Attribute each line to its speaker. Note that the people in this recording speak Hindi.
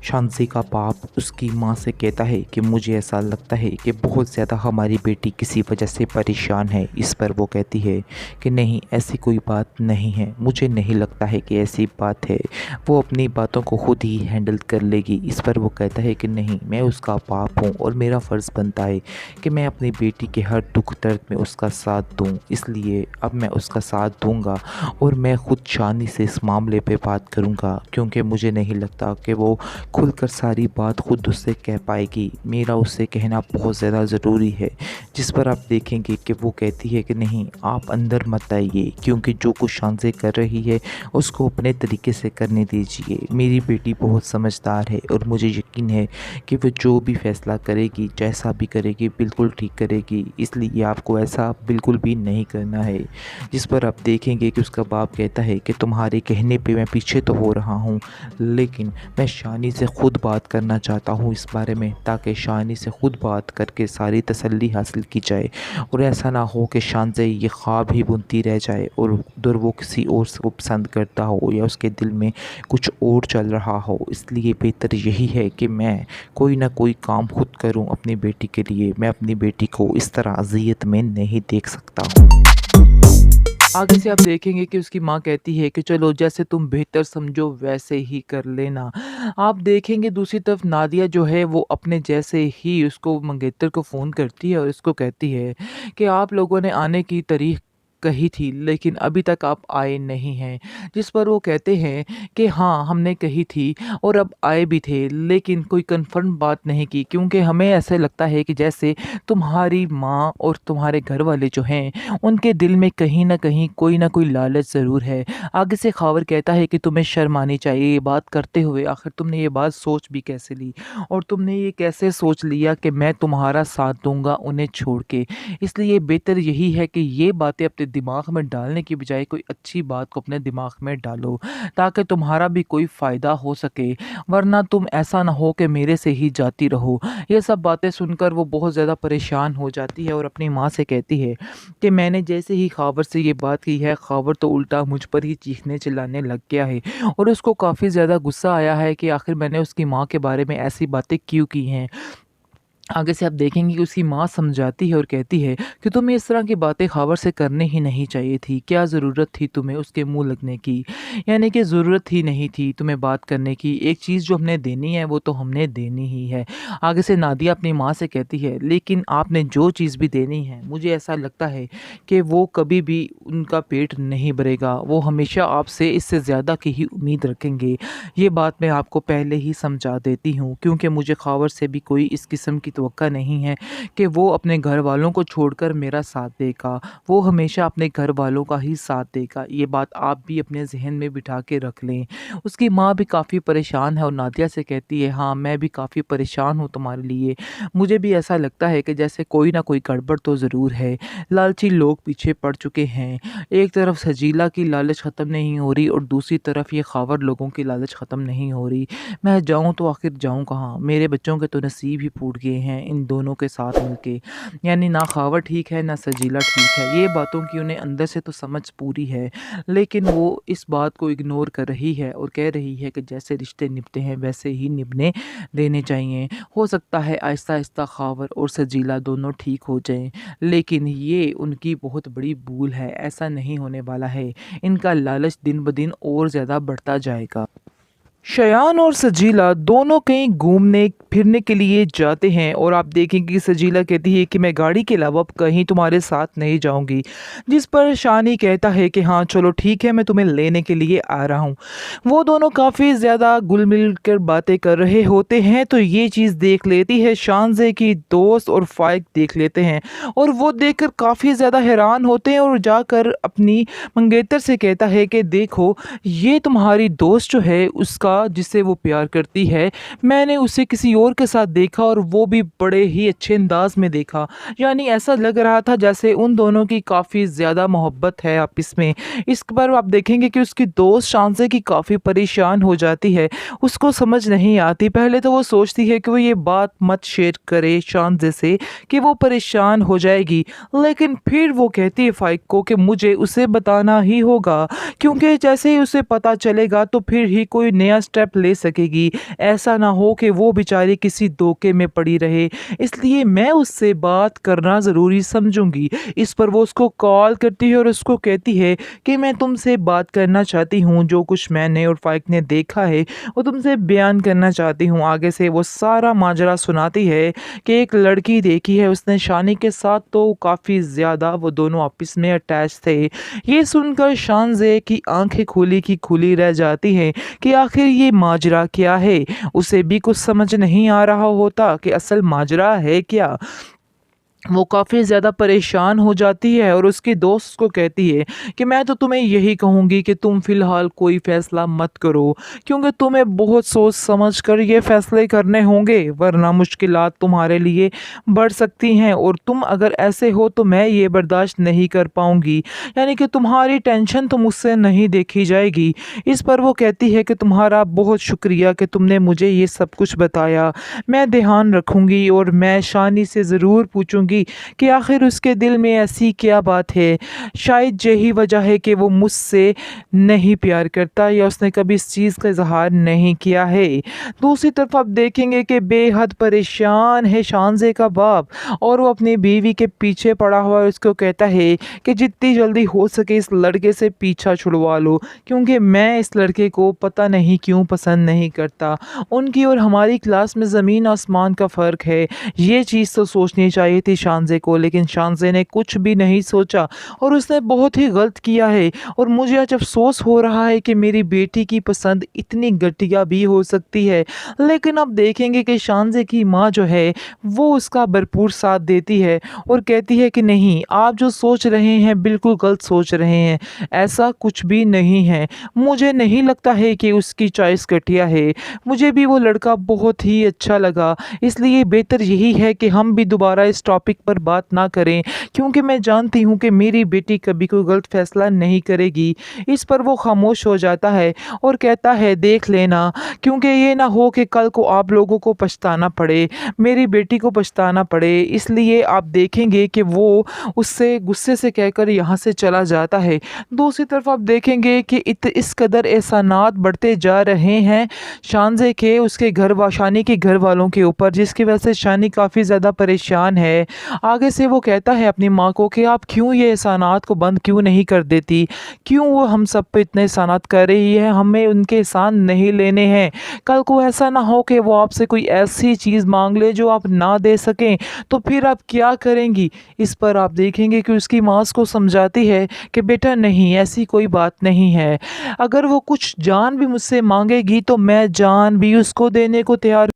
Speaker 1: शांसी का बाप उसकी माँ से कहता है कि मुझे ऐसा लगता है कि बहुत ज़्यादा हमारी बेटी किसी वजह से परेशान है। इस पर वो कहती है कि नहीं, ऐसी कोई बात नहीं है, मुझे नहीं लगता है कि ऐसी बात है, वो अपनी बातों को खुद ही हैंडल कर लेगी। इस पर वो कहता है कि नहीं, मैं उसका बाप हूँ और मेरा फ़र्ज़ बनता है कि मैं अपनी बेटी के हर दुख दर्द में उसका साथ दूँ। इसलिए अब मैं उसका साथ दूँगा और मैं खुद शानी से इस मामले पे बात करूँगा, क्योंकि मुझे नहीं लगता कि वो खुलकर सारी बात खुद उससे कह पाएगी। मेरा उससे कहना बहुत ज़्यादा ज़रूरी है। जिस पर आप देखेंगे कि वो कहती है कि नहीं, आप अंदर मत आइए, क्योंकि जो कुछ शांसे कर रही है उसको अपने तरीके से करने दीजिए। मेरी बेटी बहुत समझदार है और मुझे यकीन है कि वो जो भी फ़ैसला करेगी, जैसा भी करेगी, बिल्कुल ठीक करेगी। इसलिए आपको ऐसा बिल्कुल भी नहीं करना है। जिस पर आप देखेंगे कि उसका बाप कहता है कि तुम्हारे कहने पे मैं पीछे तो हो रहा हूँ, लेकिन मैं शानी से ख़ुद बात करना चाहता हूँ इस बारे में, ताकि शानी से ख़ुद बात करके सारी तसल्ली हासिल की जाए और ऐसा ना हो कि शानज़ ये ख्वाब ही बुनती रह जाए और उधर वो किसी और को पसंद करता हो या उसके दिल में कुछ और चल रहा हो। इसलिए बेहतर यही है कि मैं कोई ना कोई काम खुद करूँ अपनी बेटी के लिए। मैं अपनी बेटी को इस तरह अज़ियत में नहीं देख सकता हूँ। आगे से आप देखेंगे कि उसकी माँ कहती है कि चलो, जैसे तुम बेहतर समझो वैसे ही कर लेना। आप देखेंगे दूसरी तरफ नादिया जो है वो अपने जैसे ही उसको मंगेतर को फ़ोन करती है और उसको कहती है कि आप लोगों ने आने की तारीख कही थी, लेकिन अभी तक आप आए नहीं हैं। जिस पर वो कहते हैं कि हाँ, हमने कही थी और अब आए भी थे, लेकिन कोई कन्फर्म बात नहीं की, क्योंकि हमें ऐसा लगता है कि जैसे तुम्हारी माँ और तुम्हारे घर वाले जो हैं उनके दिल में कहीं न कहीं कोई ना कोई लालच ज़रूर है। आगे से ख़ावर कहता है कि तुम्हें शर्म आनी चाहिए ये बात करते हुए, आखिर तुमने ये बात सोच भी कैसे ली और तुमने ये कैसे सोच लिया कि मैं तुम्हारा साथ दूँगा उन्हें छोड़ के। इसलिए बेहतर यही है कि ये बातें अपने दिमाग में डालने की बजाय कोई अच्छी बात को अपने दिमाग में डालो, ताकि तुम्हारा भी कोई फ़ायदा हो सके, वरना तुम ऐसा ना हो कि मेरे से ही जाती रहो। ये सब बातें सुनकर वो बहुत ज़्यादा परेशान हो जाती है और अपनी माँ से कहती है कि मैंने जैसे ही ख़ावर से ये बात की है, ख़ावर तो उल्टा मुझ पर ही चीखने चिल्लाने लग गया है और उसको काफ़ी ज़्यादा गुस्सा आया है कि आखिर मैंने उसकी माँ के बारे में ऐसी बातें क्यों की हैं। आगे से आप देखेंगे कि उसकी माँ समझाती है और कहती है कि तुम्हें इस तरह की बातें ख़ावर से करनी ही नहीं चाहिए थी। क्या ज़रूरत थी तुम्हें उसके मुँह लगने की? यानी कि ज़रूरत ही नहीं थी तुम्हें बात करने की। एक चीज़ जो हमने देनी है वो तो हमने देनी ही है। आगे से नादिया अपनी माँ से कहती है, लेकिन आपने जो चीज़ भी देनी है, मुझे ऐसा लगता है कि वो कभी भी उनका पेट नहीं भरेगा। वो हमेशा आपसे इससे ज़्यादा की ही उम्मीद रखेंगे। ये बात मैं आपको पहले ही समझा देती हूँ, क्योंकि मुझे ख़ावर से भी कोई इस किस्म की तवक्का नहीं है कि वो अपने घर वालों को छोड़कर मेरा साथ देगा। वो हमेशा अपने घर वालों का ही साथ देगा। ये बात आप भी अपने ज़हन में बिठा के रख लें। उसकी माँ भी काफ़ी परेशान है और नादिया से कहती है, हाँ, मैं भी काफ़ी परेशान हूँ तुम्हारे लिए। मुझे भी ऐसा लगता है कि जैसे कोई ना कोई गड़बड़ तो ज़रूर है। लालची लोग पीछे पड़ चुके हैं। एक तरफ सजीला की लालच ख़त्म नहीं हो रही और दूसरी तरफ ये ख़ावर लोगों की लालच ख़त्म नहीं हो रही। मैं जाऊँ तो आखिर जाऊँ कहाँ? मेरे बच्चों के तो नसीब ही फूट गए हैं इन दोनों के साथ मिलके। यानी ना ख़ावर ठीक है, ना सजीला ठीक है। ये बातों की उन्हें अंदर से तो समझ पूरी है, लेकिन वो इस बात को इग्नोर कर रही है और कह रही है कि जैसे रिश्ते निभते हैं वैसे ही निभने देने चाहिए। हो सकता है आहिस्ता-आहिस्ता ख़ावर और सजीला दोनों ठीक हो जाएँ, लेकिन ये उनकी बहुत बड़ी भूल है। ऐसा नहीं होने वाला है। इनका लालच दिन ब दिन और ज़्यादा बढ़ता जाएगा। शयान और सजीला दोनों कहीं घूमने फिरने के लिए जाते हैं और आप देखेंगे कि सजीला कहती है कि मैं गाड़ी के अलावा अब कहीं तुम्हारे साथ नहीं जाऊंगी। जिस पर शानी कहता है कि हाँ, चलो ठीक है, मैं तुम्हें लेने के लिए आ रहा हूँ। वो दोनों काफ़ी ज़्यादा घुल मिल कर बातें कर रहे होते हैं, तो ये चीज़ देख लेती है शानज़े की दोस्त और फ़ाइक देख लेते हैं और वो देखकर काफ़ी ज़्यादा हैरान होते हैं और जाकर अपनी मंगेतर से कहता है कि देखो, ये तुम्हारी दोस्त जो है उसका जिससे वो प्यार करती है, मैंने उसे किसी और के साथ देखा और वो भी बड़े ही अच्छे अंदाज में देखा। यानी ऐसा लग रहा था जैसे उन दोनों की काफ़ी ज़्यादा मोहब्बत है आपस में। इस पर आप देखेंगे कि उसकी दोस्त शांसे की काफ़ी परेशान हो जाती है। उसको समझ नहीं आती, पहले तो वो सोचती है कि वो ये बात मत शेयर करे शांसे से कि वो परेशान हो जाएगी। लेकिन फिर वो कहती है फ़ाइक को कि मुझे उसे बताना ही होगा, क्योंकि जैसे ही उसे पता चलेगा तो फिर ही कोई नया स्टेप ले सकेगी। ऐसा ना हो कि वो बेचारी किसी धोखे में पड़ी रहे, इसलिए मैं उससे बात करना ज़रूरी समझूंगी। इस पर वो उसको कॉल करती है और उसको कहती है कि मैं तुमसे बात करना चाहती हूँ, जो कुछ मैंने और फ़ाइक ने देखा है वो तुमसे बयान करना चाहती हूँ। आगे से वो सारा माजरा सुनाती है कि एक लड़की देखी है उसने शानी के साथ, तो काफ़ी ज़्यादा वो दोनों आपस में अटैच थे। ये सुनकर शानज़े की आंखें खुली की खुली रह जाती हैं कि आखिर ये माजरा क्या है। उसे भी कुछ समझ नहीं आ रहा होता कि असल माजरा है क्या। वो काफ़ी ज़्यादा परेशान हो जाती है और उसके दोस्त को कहती है कि मैं तो तुम्हें यही कहूँगी कि तुम फ़िलहाल कोई फ़ैसला मत करो, क्योंकि तुम्हें बहुत सोच समझ कर ये फ़ैसले करने होंगे, वरना मुश्किलात तुम्हारे लिए बढ़ सकती हैं और तुम अगर ऐसे हो तो मैं ये बर्दाश्त नहीं कर पाऊँगी। यानी कि तुम्हारी टेंशन तो मुझसे नहीं देखी जाएगी। इस पर वो कहती है कि तुम्हारा बहुत शुक्रिया कि तुमने मुझे ये सब कुछ बताया। मैं ध्यान रखूँगी और मैं शानी से ज़रूर पूछूँगी कि आखिर उसके दिल में ऐसी क्या बात है। शायद यही वजह है कि वो मुझसे नहीं प्यार करता या उसने कभी इस चीज़ का इज़हार नहीं किया है। दूसरी तरफ आप देखेंगे कि बेहद परेशान है शानज़े का बाप और वो अपनी बीवी के पीछे पड़ा हुआ है। उसको कहता है कि जितनी जल्दी हो सके इस लड़के से पीछा छुड़वा लो, क्योंकि मैं इस लड़के को पता नहीं क्यों पसंद नहीं करता। उनकी और हमारी क्लास में ज़मीन आसमान का फ़र्क है। ये चीज़ तो सोचनी चाहिए थी शानज़े को, लेकिन शानज़े ने कुछ भी नहीं सोचा और उसने बहुत ही गलत किया है। और मुझे आज अफ़सोस हो रहा है कि मेरी बेटी की पसंद इतनी घटिया भी हो सकती है। लेकिन अब देखेंगे कि शानज़े की माँ जो है वो उसका भरपूर साथ देती है और कहती है कि नहीं, आप जो सोच रहे हैं बिल्कुल गलत सोच रहे हैं, ऐसा कुछ भी नहीं है। मुझे नहीं लगता है कि उसकी चॉइस घटिया है, मुझे भी वो लड़का बहुत ही अच्छा लगा। इसलिए बेहतर यही है कि हम भी दोबारा इस टॉपिक पर बात ना करें, क्योंकि मैं जानती हूँ कि मेरी बेटी कभी कोई गलत फैसला नहीं करेगी। इस पर वो खामोश हो जाता है और कहता है देख लेना, क्योंकि ये ना हो कि कल को आप लोगों को पछताना पड़े, मेरी बेटी को पछताना पड़े। इसलिए आप देखेंगे कि वो उससे गुस्से से कहकर यहाँ से चला जाता है। दूसरी तरफ आप देखेंगे कि इस कदर एहसानात बढ़ते जा रहे हैं शानज़े के उसके शानी के घर वालों के ऊपर, जिसकी वजह से शानी काफ़ी ज़्यादा परेशान है। आगे से वो कहता है अपनी माँ को कि आप क्यों ये एहसानात को बंद क्यों नहीं कर देती, क्यों वो हम सब पे इतने एहसानात कर रही है, हमें उनके एहसान नहीं लेने हैं। कल को ऐसा ना हो कि वो आपसे कोई ऐसी चीज़ मांग ले जो आप ना दे सकें, तो फिर आप क्या करेंगी। इस पर आप देखेंगे कि उसकी माँ उसको समझाती है कि बेटा नहीं, ऐसी कोई बात नहीं है, अगर वो कुछ जान भी मुझसे मांगेगी तो मैं जान भी उसको देने को तैयार